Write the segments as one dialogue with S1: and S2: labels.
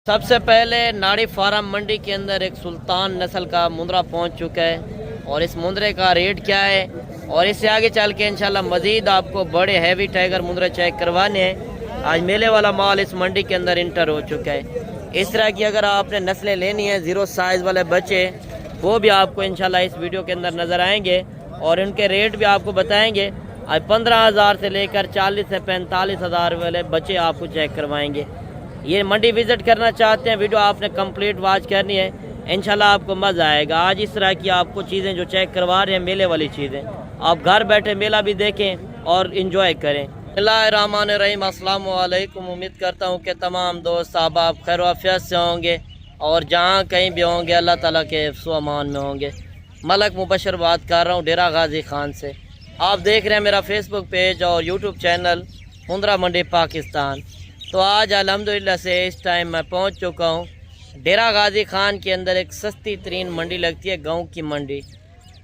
S1: सबसे पहले नाड़ी फार्म मंडी के अंदर एक सुल्तान नस्ल का मुंद्रा पहुंच चुका है और इस मुंद्रे का रेट क्या है और इससे आगे चल के इंशाल्लाह मजीद आपको बड़े हैवी टाइगर मुंद्रे चेक करवाने हैं। आज मेले वाला माल इस मंडी के अंदर इंटर हो चुका है। इस तरह की अगर आपने नस्लें लेनी है जीरो साइज़ वाले बच्चे, वो भी आपको इंशाल्लाह इस वीडियो के अंदर नज़र आएंगे और उनके रेट भी आपको बताएंगे। आज 15,000 से लेकर 40 से 45,000 वाले बच्चे आपको चेक करवाएंगे। ये मंडी विज़िट करना चाहते हैं, वीडियो आपने कंप्लीट वॉच करनी है, इंशाल्लाह आपको मज़ा आएगा। आज इस तरह की आपको चीज़ें जो चेक करवा रहे हैं मेले वाली चीज़ें, आप घर बैठे मेला भी देखें और इंजॉय करें। बिस्मिल्लाहिर्रहमानिर्रहीम, अस्सलाम वालेकुम। उम्मीद करता हूँ कि तमाम दोस्त अहबाब खैर आफियत से होंगे और जहाँ कहीं भी होंगे अल्लाह ताला के हिफ्ज़ व अमान में होंगे। मलक मुबशर बात कर रहा हूँ डेरा गाजी खान से। आप देख रहे हैं मेरा फेसबुक पेज और यूट्यूब चैनल मुंद्रा मंडी पाकिस्तान। तो आज अल्हम्दुलिल्लाह से इस टाइम मैं पहुँच चुका हूँ डेरा गाजी खान के अंदर। एक सस्ती तरीन मंडी लगती है, गाँव की मंडी।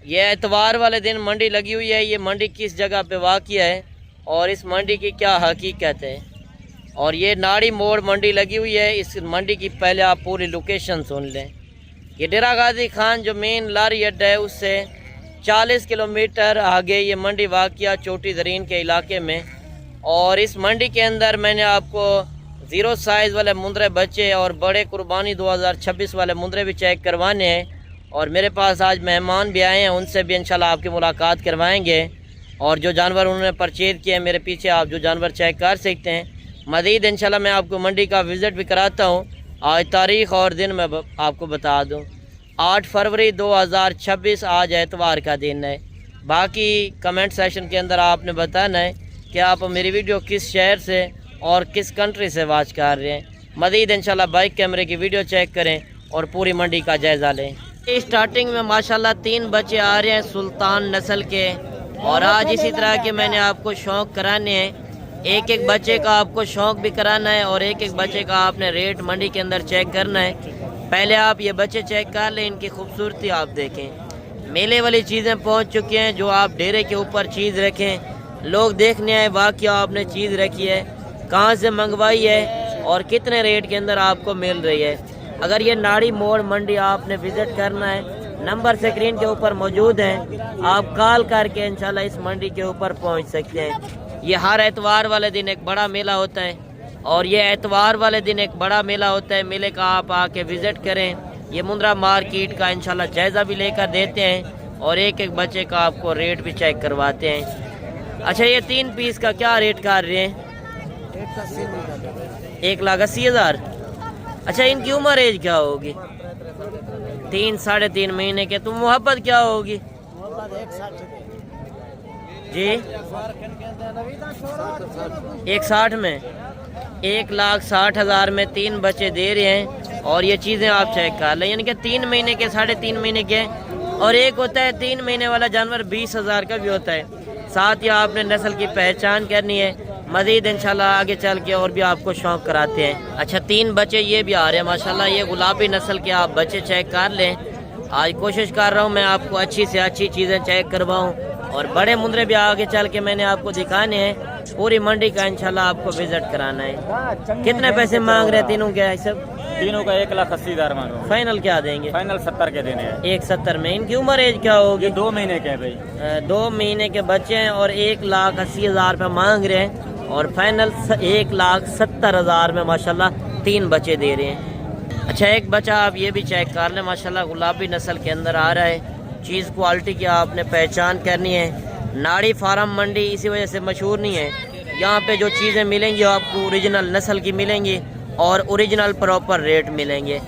S1: ये एतवार वाले दिन मंडी लगी हुई है। ये मंडी किस जगह पे वाक़िया है और इस मंडी की क्या हकीकत है, और ये नाड़ी मोड़ मंडी लगी हुई है। इस मंडी की पहले आप पूरी लोकेशन सुन लें। ये डेरा गाजी खान जो मेन लारी अड्डा है उससे 40 किलोमीटर आगे ये मंडी वाक़िया चोटी ज़रीन के इलाके में। और इस मंडी के अंदर मैंने आपको ज़ीरो साइज़ वाले मुंद्रे बच्चे और बड़े कुर्बानी 2026 वाले मुंद्रे भी चेक करवाने हैं। और मेरे पास आज मेहमान भी आए हैं, उनसे भी इंशाल्लाह आपकी मुलाकात करवाएंगे। और जो जानवर उन्होंने परचेज़ किए हैं, मेरे पीछे आप जो जानवर चेक कर सकते हैं। मज़ीद इंशाल्लाह मैं आपको मंडी का विज़िट भी कराता हूँ। आज तारीख़ और दिन मैं आपको बता दूँ, 8 फरवरी 2026 आज एतवार का दिन है। बाकी कमेंट सेशन के अंदर आपने बताना है कि आप मेरी वीडियो किस शहर से और किस कंट्री से वॉच कर रहे हैं। मज़ीद इंशाल्लाह बाइक कैमरे की वीडियो चेक करें और पूरी मंडी का जायज़ा लें। स्टार्टिंग में माशाल्लाह 3 बच्चे आ रहे हैं सुल्तान नस्ल के, और आज इसी तरह के मैंने आपको शौक़ कराने हैं। एक एक बच्चे का आपको शौक़ भी कराना है और एक एक बच्चे का आपने रेट मंडी के अंदर चेक करना है। पहले आप ये बच्चे चेक कर लें, इनकी खूबसूरती आप देखें। मेले वाली चीज़ें पहुंच चुकी हैं, जो आप डेरे के ऊपर चीज़ रखें, लोग देखने आए वाक़या आपने चीज़ रखी है, कहाँ से मंगवाई है और कितने रेट के अंदर आपको मिल रही है। अगर ये नाड़ी मोड़ मंडी आपने विज़िट करना है, नंबर स्क्रीन के ऊपर मौजूद हैं, आप कॉल करके इंशाल्लाह इस मंडी के ऊपर पहुंच सकते हैं। ये हर एतवार वाले दिन एक बड़ा मेला होता है और ये एतवार वाले दिन एक बड़ा मेला होता है। मेले का आप आके विज़िट करें। ये मुंद्रा मार्केट का इंशाल्लाह जायज़ा भी लेकर देते हैं और एक एक बच्चे का आपको रेट भी चेक करवाते हैं। अच्छा, ये 3 पीस का क्या रेट कर रहे हैं? 1,80,000। अच्छा, इनकी उम्र एज क्या होगी? 3 साढ़े 3 महीने के। तो मोहब्बत क्या होगी जी? 1,60 में, 1,60,000 में 3 बच्चे दे रहे हैं। और ये चीज़ें आप चेक कर लें, यानी कि 3 महीने के, साढ़े 3 महीने के। और एक होता है 3 महीने वाला जानवर 20,000 का भी होता है। साथ ही आपने नस्ल की पहचान करनी है। मज़ीद इंशाल्लाह आगे चल के और भी आपको शौक़ कराते हैं। अच्छा, 3 बच्चे ये भी आ रहे हैं माशाल्लाह। ये गुलाबी नस्ल के आप बच्चे चेक कर लें। आज कोशिश कर रहा हूँ मैं आपको अच्छी से अच्छी चीज़ें चेक करवाऊँ और बड़े मुंद्रे भी आगे चल के मैंने आपको दिखाने हैं। पूरी मंडी का इंशाल्लाह आपको विज़िट कराना है। कितने पैसे मांग रहे हैं तीनों के? सब
S2: तीनों का 1,80,000 मांग रहा हूँ।
S1: फाइनल क्या देंगे?
S2: फाइनल 70 के देने हैं।
S1: 1,70 में। इनकी उम्र एज क्या होगी?
S2: 2 महीने के हैं भाई।
S1: 2 महीने के बच्चे हैं और 1,80,000 रुपये मांग रहे हैं और फाइनल 1,70,000 में माशाल्लाह 3 बच्चे दे रहे हैं। अच्छा, एक बच्चा आप ये भी चेक कर लें माशाल्लाह, गुलाबी नस्ल के अंदर आ रहा है। चीज़ क्वालिटी की आपने पहचान करनी है। नाड़ी फार्म मंडी इसी वजह से मशहूर नहीं है। यहाँ पे जो चीज़ें मिलेंगी आपको ओरिजिनल नस्ल की मिलेंगी और ओरिजिनल प्रॉपर रेट मिलेंगे।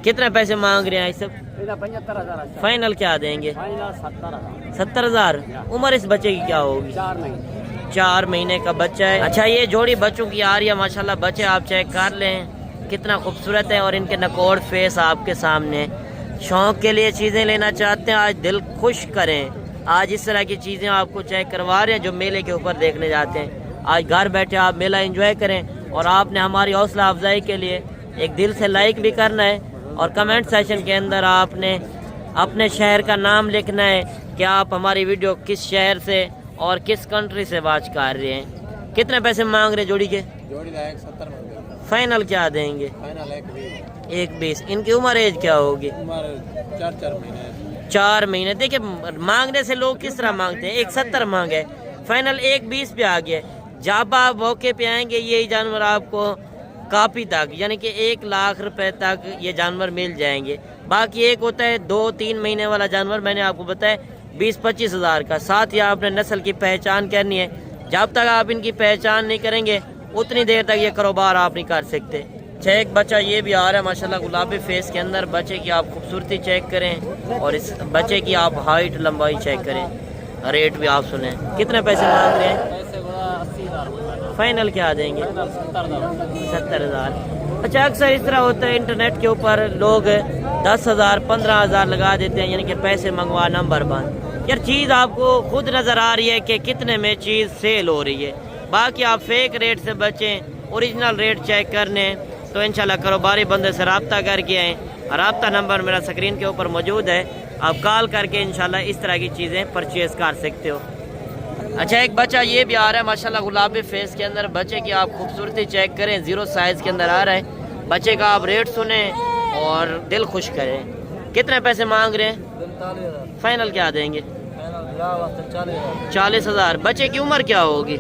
S1: कितने पैसे मांग रहे हैं इस सब?
S2: 75,000।
S1: फाइनल क्या देंगे? 70,000। उम्र इस बच्चे की क्या होगी? 4 महीने का बच्चा है। अच्छा, ये जोड़ी बच्चों की आ रही है माशाल्लाह। बच्चे आप चेक कर लें कितना खूबसूरत है और इनके नकोड़ फेस आपके सामने। शौक़ के लिए चीज़ें लेना चाहते हैं, आज दिल खुश करें। आज इस तरह की चीज़ें आपको चेक करवा रहे हैं जो मेले के ऊपर देखने जाते हैं। आज घर बैठे आप मेला एंजॉय करें और आपने हमारी हौसला अफजाई के लिए एक दिल से लाइक भी करना है और कमेंट सेशन के अंदर आपने अपने शहर का नाम लिखना है कि आप हमारी वीडियो किस शहर से और किस कंट्री से वॉच कर रहे हैं। कितने पैसे मांग रहे जोड़ी के?
S2: जोड़ी 70
S1: फाइनल क्या देंगे?
S3: फाइनल
S1: 1.20। इनकी उम्र एज क्या होगी? 4 महीने। देखिए मांगने से लोग किस तरह मांगते हैं, 1.70 मांगे, फाइनल 1.20 पे आ गया। जब आप मौके पे आएंगे यही जानवर आपको काफी तक यानी कि 1 लाख रुपए तक ये जानवर मिल जाएंगे। बाकी एक होता है 2-3 महीने वाला जानवर, मैंने आपको बताया 20-25 हज़ार का। साथ ही आपने नस्ल की पहचान करनी है। जब तक आप इनकी पहचान नहीं करेंगे उतनी देर तक ये कारोबार आप नहीं कर सकते। एक बच्चा ये भी आ रहा है माशाल्लाह गुलाबी फेस के अंदर। बच्चे की आप खूबसूरती चेक करें और इस बच्चे की आप हाइट लंबाई चेक करें। रेट भी आप सुने। कितने पैसे मांग रहे हैं?
S2: पैसे 80,000।
S1: फाइनल क्या देंगे? 70,000। अच्छा अक्सर इस तरह होता है इंटरनेट के ऊपर लोग 10,000 15,000 लगा देते हैं, यानी कि पैसे मंगवा नंबर बंद। यार चीज़ आपको खुद नज़र आ रही है कि कितने में चीज़ सेल हो रही है। बाकी आप फेक रेट से बचें, ओरिजिनल रेट चेक करने तो इंशाल्लाह कारोबारी बंदे से रब्ता करके आएँ। रब्ता नंबर मेरा स्क्रीन के ऊपर मौजूद है, आप कॉल करके इंशाल्लाह इस तरह की चीज़ें परचेज कर सकते हो। अच्छा एक बच्चा ये भी आ रहा है माशाल्लाह गुलाबी फेस के अंदर। बच्चे की आप खूबसूरती चेक करें, 0 साइज़ के अंदर आ रहा है। बच्चे का आप रेट सुने और दिल खुश करें। कितने पैसे मांग रहे हैं? फाइनल क्या देंगे? 40,000। बच्चे की उम्र क्या होगी?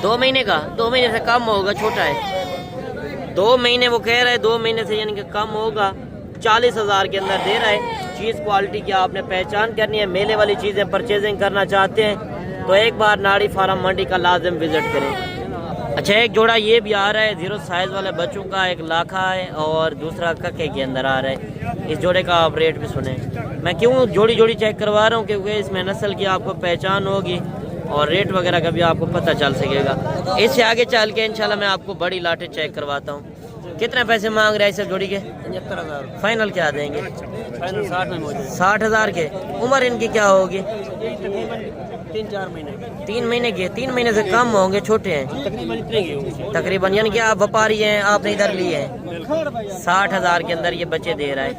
S1: 2 महीने का? 2 महीने से कम होगा, छोटा है। 2 महीने वो कह रहा है, 2 महीने से यानी कि कम होगा। 40,000 के अंदर दे रहा है। चीज़ क्वालिटी की आपने पहचान करनी है। मेले वाली चीज़ें परचेजिंग करना चाहते हैं तो एक बार नाड़ी फार्म मंडी का लाजिम विजिट करें। अच्छा एक जोड़ा ये भी आ रहा है 0 साइज़ वाले बच्चों का, एक लाखा है और दूसरा कके के अंदर आ रहा है। इस जोड़े का आप रेट भी सुने। मैं क्यों जोड़ी जोड़ी चेक करवा रहा हूँ क्योंकि इसमें नस्ल की आपको पहचान होगी और रेट वगैरह का भी आपको पता चल सकेगा। इससे आगे चल के इंशाल्लाह मैं आपको बड़ी लाटें चेक करवाता हूँ। कितने पैसे मांग रहे हैं इस जोड़ी के?
S2: 75,000।
S1: फाइनल क्या देंगे?
S2: फाइनल 60 में मौजूद।
S1: 60,000 के। उम्र इनकी क्या होगी?
S2: 3-4 महीने।
S1: 3 महीने के। 3 महीने से कम होंगे, छोटे हैं
S2: तकरीबन इतने की होंगे।
S1: तकरीबन, यानी कि आप व्यापारी हैं, आपने इधर लिए हैं। 60,000 के अंदर ये बच्चे दे रहा है।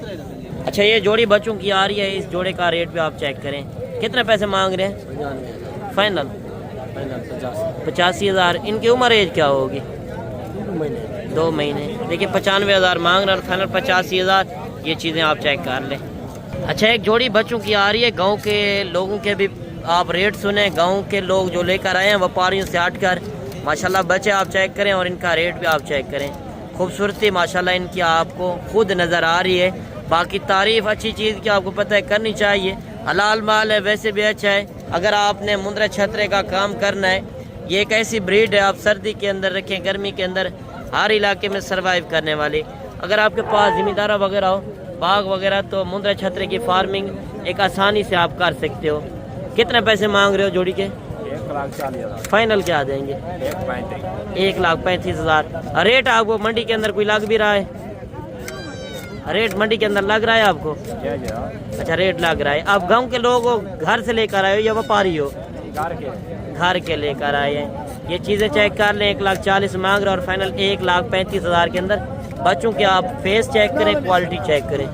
S1: अच्छा ये जोड़ी बच्चों की आ रही है, इस जोड़े का रेट भी आप चेक करें। कितने पैसे मांग रहे हैं? फाइनल 85,000। इनकी उम्र एज क्या होगी? 2 महीने। देखिए 95,000 मांग रहे हैं, फाइनल 85,000। ये चीज़ें आप चेक कर लें। अच्छा एक जोड़ी बच्चों की आ रही है। गांव के लोगों के भी आप रेट सुने। गांव के लोग जो लेकर आए हैं व्यापारियों से हटकर माशाल्लाह बच्चे आप चेक करें और इनका रेट भी आप चेक करें। खूबसूरती माशाल्लाह इनकी आपको खुद नज़र आ रही है। बाकी तारीफ़ अच्छी चीज़ की आपको पता है करनी चाहिए। हलाल माल है, वैसे भी अच्छा है। अगर आपने मुंद्रे छतरे का काम करना है, ये एक ऐसी ब्रीड है आप सर्दी के अंदर रखें, गर्मी के अंदर हर इलाके में सरवाइव करने वाली। अगर आपके पास ज़मींदारा वगैरह हो, बाग वगैरह, तो मुंद्रे छतरे की फार्मिंग एक आसानी से आप कर सकते हो। कितने पैसे मांग रहे हो जोड़ी के?
S2: 1,40,000।
S1: फाइनल क्या देंगे? 1,35,000। रेट आपको मंडी के अंदर कोई लग भी रहा है? रेट मंडी के अंदर लग रहा है आपको? अच्छा रेट लग रहा है। आप गांव के लोग हो, घर से लेकर आए हो या व्यापारी हो? घर के लेकर आए हैं। ये चीज़ें चेक कर लें। 1,40,000 मांग रहे और फाइनल 1,35,000 के अंदर। बच्चों के आप फेस चेक करें, क्वालिटी चेक करें।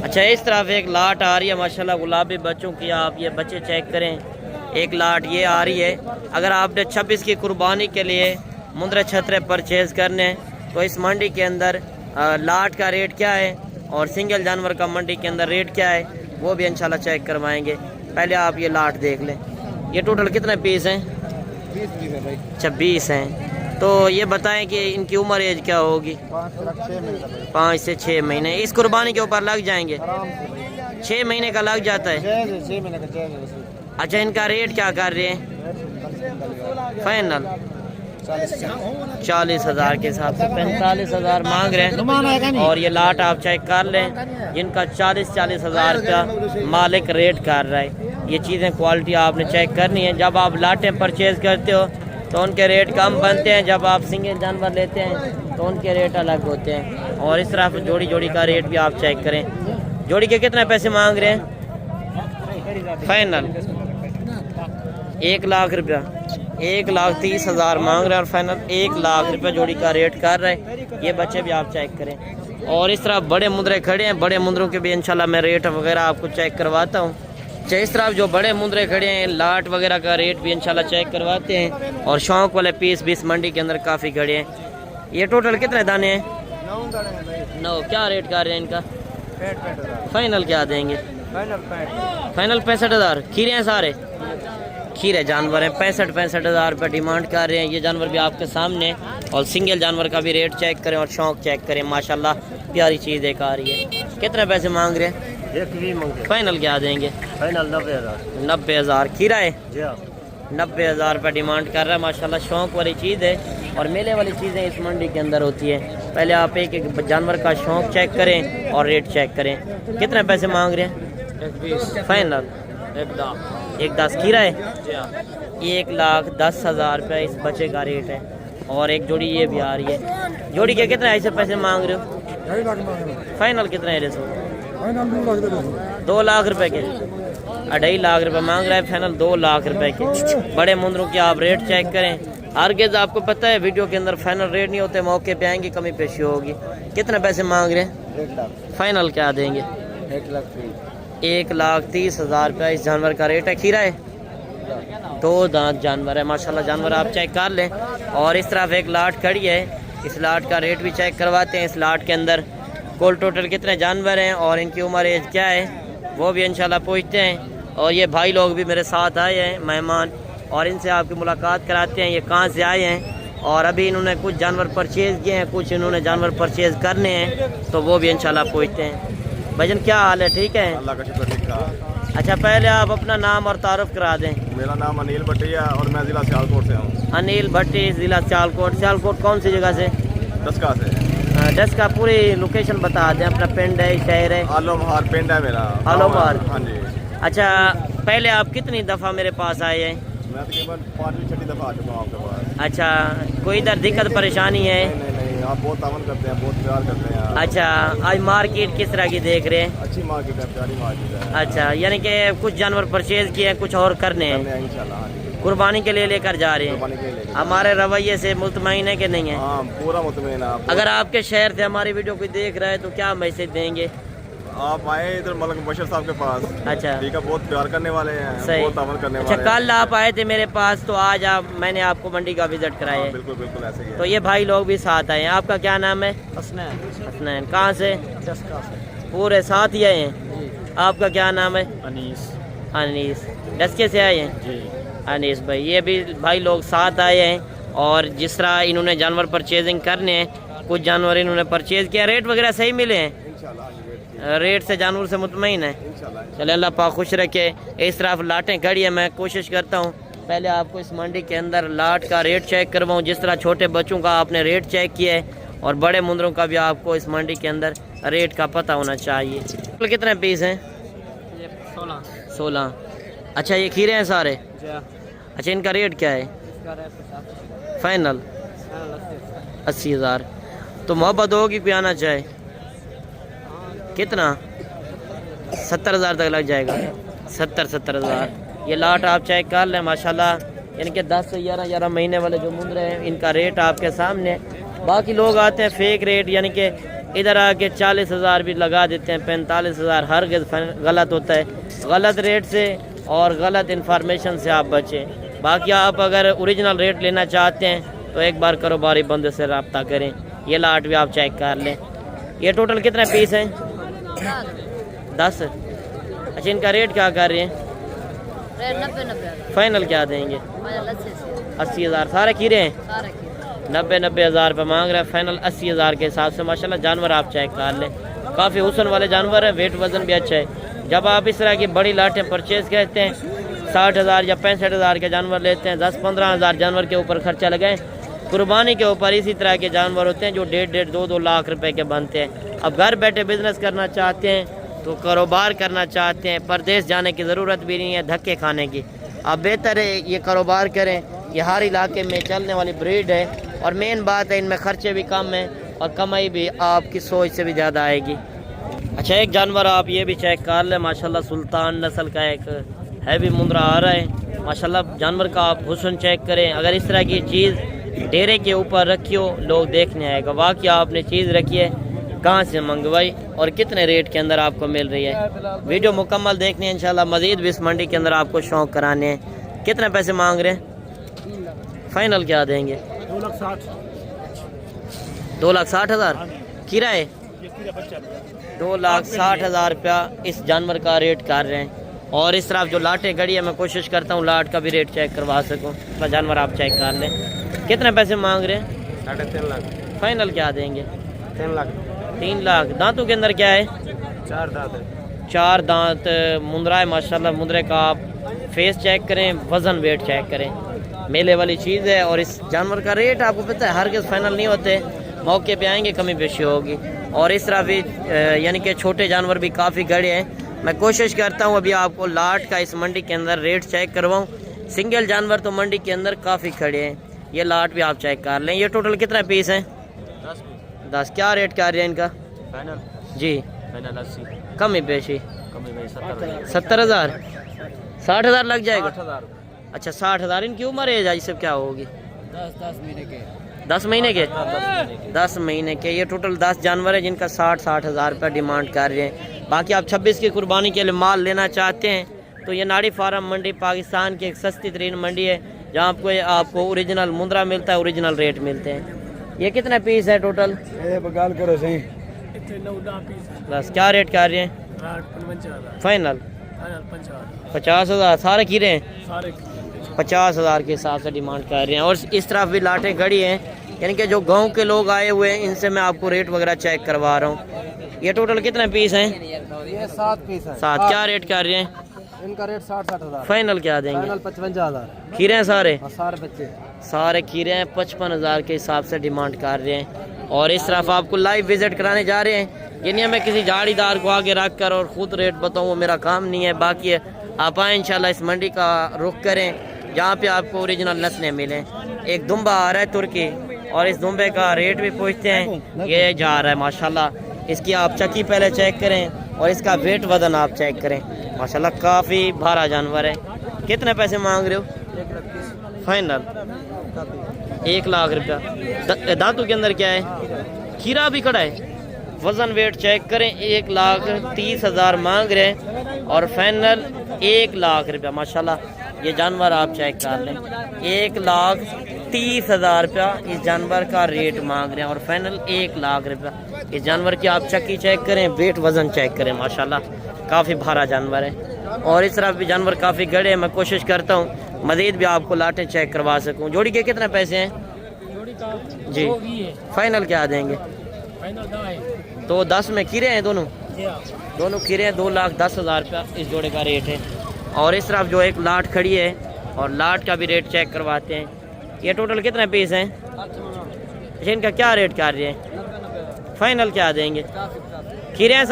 S1: अच्छा इस तरफ एक लाट आ रही है माशाल्लाह गुलाबी बच्चों की। आप ये बच्चे चेक करें। एक लाट ये आ रही है। अगर आपने 26 की कुर्बानी के लिए मुंद्रे छतरे परचेज करने हैं तो इस मंडी के अंदर लाट का रेट क्या है और सिंगल जानवर का मंडी के अंदर रेट क्या है वो भी इंशाल्लाह चेक करवाएंगे। पहले आप ये लाट देख लें। ये टोटल कितने पीस हैं? 20 हैं। तो ये बताएं कि इनकी उम्र एज क्या होगी? 5 से 6 महीने। इस कुर्बानी के ऊपर लग जाएंगे? 6 महीने का लग जाता है। अच्छा इनका रेट क्या कर रहे हैं? फाइनल 40,000 के हिसाब से 45,000 मांग रहे हैं। और ये लाट आप चेक कर लें, जिनका 40,000 का मालिक रेट कर रहा है। ये चीज़ें क्वालिटी आपने चेक करनी है। जब आप लाटें परचेज करते हो तो उनके रेट कम बनते हैं, जब आप सिंगल जानवर लेते हैं तो उनके रेट अलग होते हैं। और इस तरह जोड़ी जोड़ी का रेट भी आप चेक करें। जोड़ी के कितने पैसे मांग रहे हैं? फाइनल 1 लाख रुपया। 1,30,000 मांग रहे हैं और फाइनल 1 लाख रुपया जोड़ी का रेट कर रहे हैं। ये बच्चे भी आप चेक करें। और इस तरह बड़े मुंद्रे खड़े हैं। बड़े मुंद्रों के भी इंशाल्लाह मैं रेट वगैरह आपको चेक करवाता हूँ। इस तरह जो बड़े मुंद्रे खड़े हैं, लाट वगैरह का रेट भी इंशाल्लाह चेक करवाते हैं। और शौक वाले पीस भी इस मंडी के अंदर काफ़ी खड़े हैं। ये टोटल कितने दाने हैं? 9। क्या रेट कर रहे हैं इनका?
S2: 65,000
S1: फाइनल क्या देंगे? फाइनल 65,000। खीरे हैं सारे? खीरे जानवर हैं। 65,000 रुपये डिमांड कर रहे हैं। ये जानवर भी आपके सामने, और सिंगल जानवर का भी रेट चेक करें और शौक चेक करें। माशाल्लाह प्यारी चीज़ एक आ रही है। कितने पैसे मांग रहे हैं?
S2: 1
S1: फाइनल क्या देंगे?
S2: फाइनल 90,000।
S1: 90,000। खीरा है?
S2: जी हाँ।
S1: 90,000 रुपये डिमांड कर रहा है। माशाल्लाह शौक वाली चीज़ है, और मेले वाली चीज़ें इस मंडी के अंदर होती है। पहले आप एक एक जानवर का शौक चेक करें और रेट चेक करें। कितने पैसे मांग रहे हैं?
S2: 120।
S1: फाइनल 1,10। खीरा है? 1,10,000 रुपये इस बच्चे का रेट है। और एक जोड़ी ये भी आ रही है। जोड़ी के कितने ऐसे पैसे मांग रहे हो? फाइनल कितने है? 2 लाख रुपए के। 2.5 लाख रुपए मांग रहा है फाइनल। 2 लाख रुपए के बड़े मुंदरों के आप रेट चेक करें। हरगिज़ आपको पता है वीडियो के अंदर फाइनल रेट नहीं होते, मौके पे आएंगे कमी पेशी होगी। कितने पैसे मांग रहे हैं?
S2: 1 लाख।
S1: फाइनल क्या देंगे? 1,30,000 रुपये इस जानवर का रेट है। खीरा है? 2 दांत जानवर है। माशाल्लाह जानवर आप चेक कर लें। और इस तरफ एक लाट खड़ी है, इस लाट का रेट भी चेक करवाते हैं। इस लाट के अंदर कुल टोटल कितने जानवर हैं और इनकी उम्र एज क्या है वो भी इंशाल्लाह पूछते हैं। और ये भाई लोग भी मेरे साथ आए हैं मेहमान, और इनसे आपकी मुलाकात कराते हैं। ये कहाँ से आए हैं और अभी इन्होंने कुछ जानवर परचेज़ किए हैं, कुछ इन्होंने जानवर परचेज़ करने हैं, तो वो भी इंशाल्लाह पूछते हैं। भाईजान क्या हाल है? ठीक है,
S3: अल्लाह का शुक्र, ठीक ठाक।
S1: अच्छा पहले आप अपना नाम और तारुफ करा दें।
S3: मेरा नाम अनिल भट्टिया और मैं ज़िला सियालकोट से हूँ।
S1: अनिल भट्टी, ज़िला सियालकोट। सियालकोट कौन सी जगह से?
S3: दसका से।
S1: 10 का पूरी लोकेशन बता दें। अपना पिंड है, शहर है?
S3: आलोमहार पिंड है मेरा।
S1: आलोमहार।
S3: हाँ जी।
S1: अच्छा पहले आप कितनी दफ़ा मेरे पास आए हैं?
S3: मैं तकरीबन 5वीं-6वीं दफ़ा आ चुका हूँ आपके पास।
S1: अच्छा कोई इधर दिक्कत परेशानी है?
S3: नहीं, आप बहुत तावन करते हैं, बहुत प्यार करते हैं।
S1: अच्छा आज मार्केट किस तरह की देख रहे हैं?
S3: अच्छी मार्केट है, प्यारी मार्केट है।
S1: अच्छा यानी कि कुछ जानवर परचेज किए हैं, कुछ और करने हैं,
S3: इंशाल्लाह। हाँ जी,
S1: कुर्बानी के लिए लेकर जा रहे
S3: कुर्बानी के
S1: हैं।
S3: लिए।
S1: हमारे रवैये से मुतमईन है कि नहीं है?
S3: हाँ पूरा मुतमईन है।
S1: अगर आपके शहर से हमारी वीडियो कोई देख रहा है तो क्या मैसेज देंगे?
S3: आप आए इधर मलक बशर साहब के पास।
S1: अच्छा
S3: ठीक है, बहुत प्यार करने वाले हैं,
S1: सही।
S3: बहुत तावन करने
S1: अच्छा
S3: वाले हैं।
S1: कल आप आए थे मेरे पास, तो आज मैंने आपको मंडी का विजिट कराया
S3: हाँ,
S1: है।
S3: बिल्कुल बिल्कुल ऐसे ही है।
S1: तो ये भाई लोग भी साथ आए हैं। आपका क्या नाम है?
S2: हसनैन।
S1: कहाँ से?
S2: दसका से।
S1: पूरे साथ ही आए हैं। आपका क्या नाम है?
S2: अनीस।
S1: अनीस। डस्के से आए हैं?
S2: जी।
S1: अनीस भाई। ये भी भाई लोग साथ आए हैं, और जिस तरह इन्होंने जानवर परचेजिंग करने हैं, कुछ जानवर इन्होंने परचेज किया। रेट वगैरह सही मिले हैं? रेट से जानवर से मुतमईन है। चले अल्लाह पाक खुश रखे। इस तरफ लाटें खड़ी है, मैं कोशिश करता हूँ पहले आपको इस मंडी के अंदर लाट का रेट चेक करवाऊँ। जिस तरह छोटे बच्चों का आपने रेट चेक किया है, और बड़े मुंदरों का भी आपको इस मंडी के अंदर रेट का पता होना चाहिए। कितने पीस हैं? 16। अच्छा ये खीरे हैं सारे? अच्छा इनका रेट क्या है? फाइनल 80,000। तो मोहब्बत होगी कोई आना चाहे? कितना? 70,000 तक लग जाएगा। 70,000। ये लाट आप चेक कर लें। माशाल्लाह यानी कि 10 से 11 महीने वाले जो मुंदरे हैं, इनका रेट आपके सामने। बाकी लोग आते हैं फेक रेट, यानी कि इधर आके 40,000 भी लगा देते हैं, 45,000। हर गलत होता है। गलत रेट से और गलत इन्फॉर्मेशन से आप बचें। बाकी आप अगर ओरिजिनल रेट लेना चाहते हैं तो एक बार कारोबारी बंदे से रब्ता करें। ये लाट भी आप चेक कर लें। ये टोटल कितने पीस हैं? 10। अच्छा इनका रेट क्या कर रहे हैं?
S4: 90,000।
S1: फाइनल क्या देंगे? 80,000। सारे खीरे हैं? 90,000 रुपये मांग रहे हैं। फाइनल 80,000 के हिसाब से। माशाल्लाह जानवर आप चेक कर लें, काफ़ी हुस्न वाले जानवर हैं, वेट वज़न भी अच्छा है। जब आप इस तरह की बड़ी लाटें परचेज़ करते हैं, 60,000 या 65,000 के जानवर लेते हैं, 10-15,000 जानवर के ऊपर खर्चा लगाएं। कुर्बानी के ऊपर इसी तरह के जानवर होते हैं जो 1.5, 2 लाख रुपए के बनते हैं। अब घर बैठे बिजनेस करना चाहते हैं, तो कारोबार करना चाहते हैं, परदेश जाने की ज़रूरत भी नहीं है धक्के खाने की। अब बेहतर है ये कारोबार करें। ये हर इलाके में चलने वाली ब्रीड है, और मेन बात है इनमें खर्चे भी कम हैं और कमाई भी आपकी सोच से भी ज़्यादा आएगी। अच्छा एक जानवर आप ये भी चेक कर लें। माशाल्लाह सुल्तान नस्ल का एक हैवी मुंदरा आ रहा है। माशाल्लाह जानवर का आप हुस्न चेक करें। अगर इस तरह की चीज़ डेरे के ऊपर रखी हो, लोग देखने आएगा वाकई आपने चीज़ रखी है, कहाँ से मंगवाई और कितने रेट के अंदर आपको मिल रही है। वीडियो मुकम्मल देखनी है इंशाल्लाह। मज़ीद भी इस मंडी के अंदर आपको शौक़ कराने हैं। कितने पैसे मांग रहे हैं? फाइनल क्या देंगे?
S2: 2,60,000।
S1: 2,60,000 किराए। 2,60,000 रुपया इस जानवर का रेट कर रहे हैं। और इस तरफ जो लाटें गड़ी है, मैं कोशिश करता हूँ लाट का भी रेट चेक करवा सकूँ। तो जानवर आप चेक कर लें। कितने पैसे मांग रहे हैं?
S3: 3.5 लाख।
S1: फाइनल क्या देंगे?
S3: 3 लाख।
S1: 3 लाख। दांतों के अंदर क्या है?
S3: 4 दांत है।
S1: 4 दांत मुंदरा है माशाल्लाह। मुंदरे का आप फेस चेक करें, वज़न वेट चेक करें, मेले वाली चीज़ है। और इस जानवर का रेट आपको पता है हर किस फाइनल नहीं होते, मौके पे आएंगे कमी पेशी होगी। और इस तरह भी यानी कि छोटे जानवर भी काफ़ी गड़े हैं। मैं कोशिश करता हूँ अभी आपको लाट का इस मंडी के अंदर रेट चेक करवाऊँ। सिंगल जानवर तो मंडी के अंदर काफ़ी खड़े हैं। ये लाट भी आप चेक कर लें। ये टोटल कितना पीस हैं? 10। क्या रेट कर रहे हैं इनका?
S2: फाइनल
S1: जी
S2: फाइनल 80
S1: कमी पेशी
S2: कमी में 70,000
S1: 70,000 60,000 लग जाएगा।
S2: 60,000
S1: अच्छा 60,000। इनकी उम्र है ये सब क्या होगी?
S2: 10 महीने के
S1: 10 महीने के
S2: 10 महीने के
S1: 10 महीने के। ये टोटल 10 जानवर है जिनका 60,000 रुपया डिमांड कर रहे हैं। बाकी आप 26 की कुर्बानी के लिए माल लेना चाहते हैं तो ये नाड़ी फार्म मंडी पाकिस्तान की एक सस्ती तरीन मंडी है जहाँ आपको ओरिजिनल मुंद्रा मिलता है, ओरिजिनल रेट मिलते हैं। ये कितना पीस है टोटल?
S3: गाल करो सही।
S1: बस क्या रेट कर रहे हैं? फाइनल 50,000। सारे खीरे हैं 50,000 के हिसाब से डिमांड कर रहे हैं। और इस तरफ भी लाटें खड़ी हैं, यानी कि जो गांव के लोग आए हुए हैं इनसे मैं आपको रेट वगैरह चेक करवा रहा हूँ। ये टोटल कितने पीस हैं?
S2: ये 7 पीस है।
S1: 7। क्या रेट कर रहे हैं?
S2: इनका रेट 60,000।
S1: फाइनल क्या देंगे?
S2: फाइनल 55,000।
S1: खीरे हैं सारे?
S2: सारे बच्चे
S1: सारे खीरे हैं। 55,000 के हिसाब से डिमांड कर रहे हैं। और इस तरफ आपको लाइव विजिट कराने जा रहे हैं। यानी मैं किसी झाड़ीदार को आगे रख कर और ख़ुद रेट बताऊँ वो मेरा काम नहीं है। बाकी है आप आए इंशाल्लाह इस मंडी का रुख करें जहाँ पे आपको ओरिजिनल नस्लें मिलें। एक दुम्बा आ रहा है तुर्की और इस दुम्बे का रेट भी पूछते हैं। ये जा रहा है माशाल्लाह। इसकी आप चक्की पहले चेक करें और इसका वेट वजन आप चेक करें। माशाल्लाह काफ़ी भारा जानवर है। कितने पैसे मांग रहे हो? फाइनल 1 लाख रुपया। दांतों के अंदर क्या है? खीरा भी खड़ा है। वज़न वेट चेक करें। 1,30,000 मांग रहे हैं और फाइनल 1 लाख रुपया। माशाल्लाह ये जानवर आप चेक कर लें। 1,30,000 रुपया इस जानवर का रेट मांग रहे हैं और फाइनल 1 लाख रुपया। इस जानवर की आप चक्की चेक करें, वेट वज़न चेक करें। माशाल्लाह काफ़ी भारा जानवर है। और इस तरफ भी जानवर काफ़ी गड़े हैं। मैं कोशिश करता हूँ मज़ीद भी आपको लाटें चेक करवा सकूँ। जोड़ी के कितने पैसे हैं? जी फाइनल क्या देंगे? तो 10 में खीरे हैं दोनों खीरे हैं। 2,10,000 रुपया इस जोड़े का रेट है। और इस तरफ जो एक लाट खड़ी है और लाट का भी रेट चेक करवाते हैं। ये टोटल कितने पीस हैं? अच्छा इनका क्या रेट कर रहे हैं? फाइनल क्या देंगे? खीरे हैं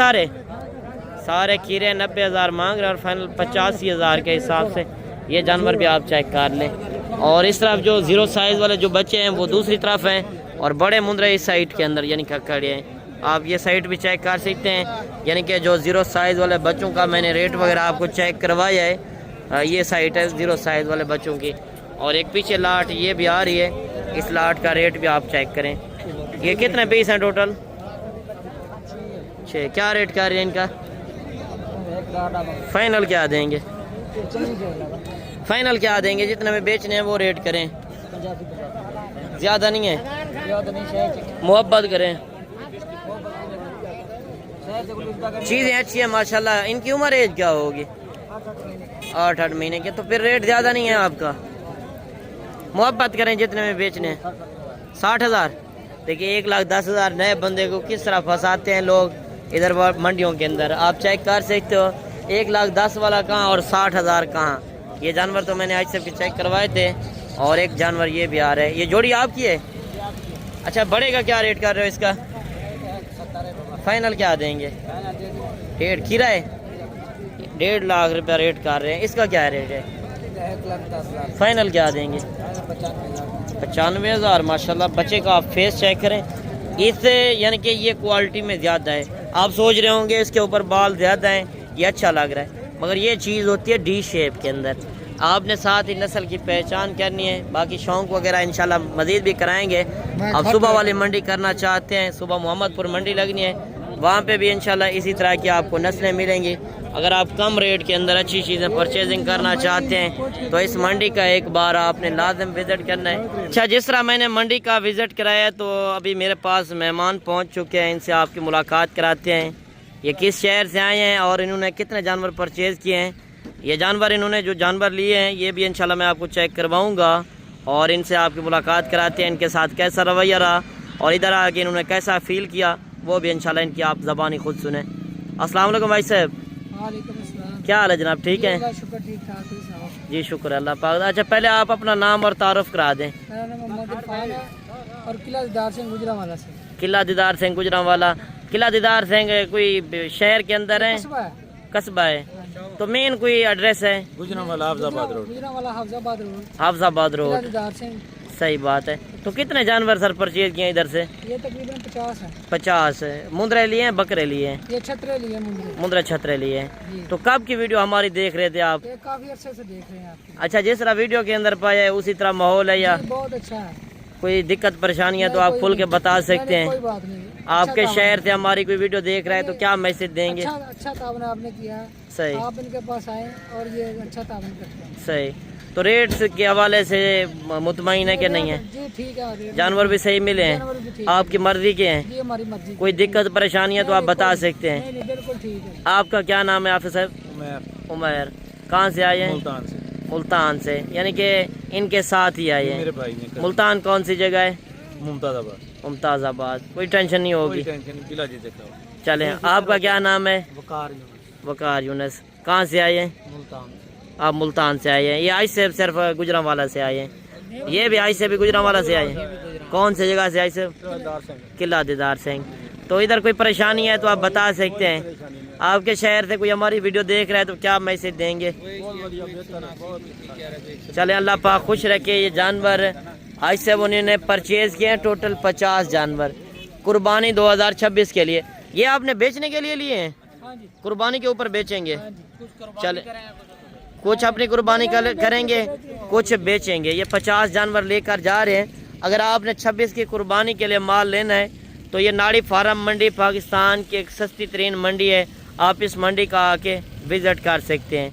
S1: सारे खीरे 90,000 मांग रहे हैं और फाइनल 85,000 के हिसाब से ये जानवर भी आप चेक कर लें। और इस तरफ जो 0 साइज़ वाले जो बच्चे हैं वो दूसरी तरफ हैं और बड़े मुंदरे इस साइड के अंदर यानी खड़े हैं। आप ये साइड भी चेक कर सकते हैं। यानी कि जो 0 साइज़ वाले बच्चों का मैंने रेट वगैरह आपको चेक करवाया है। ये साइड है 0 साइज़ वाले बच्चों की। और एक पीछे लाट ये भी आ रही है। इस लाट का रेट भी आप चेक करें। ये कितने पीस हैं टोटल? 6। क्या रेट कर रहे हैं इनका? फाइनल क्या देंगे? फाइनल क्या देंगे? जितने में बेचने हैं वो रेट करें, ज़्यादा नहीं है, मोहब्बत करें। चीज़ें अच्छी है माशाल्लाह। इनकी उम्र एज क्या होगी? 8 महीने के। तो फिर रेट ज़्यादा नहीं है आपका। मोहब्बत करें जितने में बेचने हैं। 60,000। देखिए 1,10,000 नए बंदे को किस तरह फंसाते हैं लोग इधर मंडियों के अंदर। आप चेक कर सकते हो 1,10,000 वाला कहाँ और 60,000 कहाँ। ये जानवर तो मैंने आज सब के चेक करवाए थे। और एक जानवर ये भी आ रहा है। ये जोड़ी आपकी है? अच्छा बड़े का क्या रेट कर रहे हो इसका? फाइनल क्या देंगे? 1.5 खीरा है। 1.5 लाख रुपया रेट कर रहे हैं। इसका क्या रेट है?
S2: 1,10,000।
S1: फाइनल क्या देंगे? 95,000। माशाल्लाह बच्चे का आप फेस चेक करें। इससे यानी कि ये क्वालिटी में ज़्यादा है। आप सोच रहे होंगे इसके ऊपर बाल ज़्यादा हैं, ये अच्छा लग रहा है, मगर ये चीज़ होती है डी शेप के अंदर। आपने साथ ही नस्ल की पहचान करनी है। बाकी शौक वगैरह इंशाल्लाह मज़ीद भी कराएंगे। अब सुबह वाली मंडी करना चाहते हैं, सुबह मोहम्मदपुर मंडी लगनी है, वहाँ पे भी इंशाल्लाह इसी तरह की आपको नस्लें मिलेंगी। अगर आप कम रेट के अंदर अच्छी चीज़ें परचेजिंग करना चाहते हैं तो इस मंडी का एक बार आपने लाजम विज़िट करना है। अच्छा, जिस तरह मैंने मंडी का विज़िट कराया तो अभी मेरे पास मेहमान पहुँच चुके हैं, इनसे आपकी मुलाकात कराते हैं। ये किस शहर से आए हैं और इन्होंने कितने जानवर परचेज़ किए हैं, ये जानवर इन्होंने जो जानवर लिए हैं ये भी इंशाल्लाह मैं आपको चेक करवाऊँगा और इनसे आपकी मुलाकात कराते हैं। इनके साथ कैसा रवैया रहा और इधर आके इन्होंने कैसा फ़ील किया वो भी इंशाल्लाह इनकी आप ज़बानी खुद सुने। अस्सलाम वालेकुम भाई साहब, क्या हाल है जनाब, ठीक है?
S2: शुक्र ठीक ठाक
S1: जी शुक्र अल्लाह पाक। अच्छा, पहले आप अपना नाम और तारुफ करा दें।
S2: मेरा नाम मोहम्मद इरफान है और किला दीदार सिंह गुजरांवाला से।
S1: किला दीदार सिंह गुजरांवाला। किला दीदार सिंह कोई शहर के अंदर है, कस्बा है, तो मेन कोई एड्रेस है?
S3: Gujranwala Hafizabad road.
S2: Gujranwala Hafizabad road.
S1: Hafizabad road,
S2: दीदार सिंह।
S1: सही बात है। तो कितने जानवर सर परचेज किए इधर से?
S2: ये तकरीबन 50 है।
S1: 50 है। मुंद्रे लिए हैं, बकरे लिए हैं?
S2: ये छतरे लिए मुंद्रे।
S1: मुंद्रे छतरे लिए हैं। तो कब की वीडियो हमारी देख रहे थे आप?
S2: ये काफी अरसे से देख रहे हैं आपकी।
S1: अच्छा, जिस तरह वीडियो के अंदर पाया है उसी तरह माहौल है या
S2: बहुत अच्छा है?
S1: कोई दिक्कत परेशानी है तो आप खुल के बता सकते हैं।
S2: कोई बात नहीं।
S1: आपके शहर से हमारी कोई वीडियो देख रहा है तो क्या मैसेज देंगे?
S2: अच्छा तावन आपने किया है।
S1: सही,
S2: आप इनके पास आए और ये अच्छा तावन करते हैं।
S1: सही। तो रेट के हवाले से मुतमईन है कि नहीं है?
S2: जी ठीक है।
S1: जानवर भी सही मिले हैं? आपकी मर्जी के हैं?
S2: जी हमारी मर्जी।
S1: कोई दिक्कत परेशानी है तो आप बता सकते हैं।
S2: नहीं, बिल्कुल ठीक है।
S1: आपका क्या नाम है आफिस साहब? उमर। कहाँ से आए हैं?
S3: मुल्तान से।
S1: मुल्तान से, यानी कि इनके साथ ही आए
S3: मेरे
S1: हैं।
S3: भाई ने।
S1: मुल्तान कौन सी जगह है?
S3: मुमताज़ाबाद।
S1: मुमताज़ाबाद। कोई टेंशन नहीं होगी।
S3: किला जी देखा।
S1: चलें, आपका क्या नाम है?
S2: वकार
S1: वकार यूनस। कहाँ से आए हैं?
S2: मुल्तान।
S1: आप मुल्तान से आए हैं। ये आज से सिर्फ गुजरांवाला से आए हैं? ये भी आज से भी गुजरांवाला से आए हैं? कौन सी जगह से आए से? किला दीदार सिंह। तो इधर कोई परेशानी है तो आप बता सकते हैं। आपके शहर से कोई हमारी वीडियो देख रहा है तो क्या मैसेज देंगे? चले, अल्लाह पाक खुश रखे। ये जानवर आज से उन्होंने परचेज किए हैं टोटल 50 जानवर कुर्बानी 2026 के लिए। ये आपने बेचने के लिए लिए हैं? कुर्बानी के ऊपर बेचेंगे? चले, कुछ अपनी कुर्बानी करेंगे, कुछ बेचेंगे। ये 50 जानवर लेकर जा रहे हैं। अगर आपने 26 की कुर्बानी के लिए माल लेना है तो ये नाड़ी फार्म मंडी पाकिस्तान की एक सस्ती तरीन मंडी है। आप इस मंडी का आके विज़िट कर सकते हैं।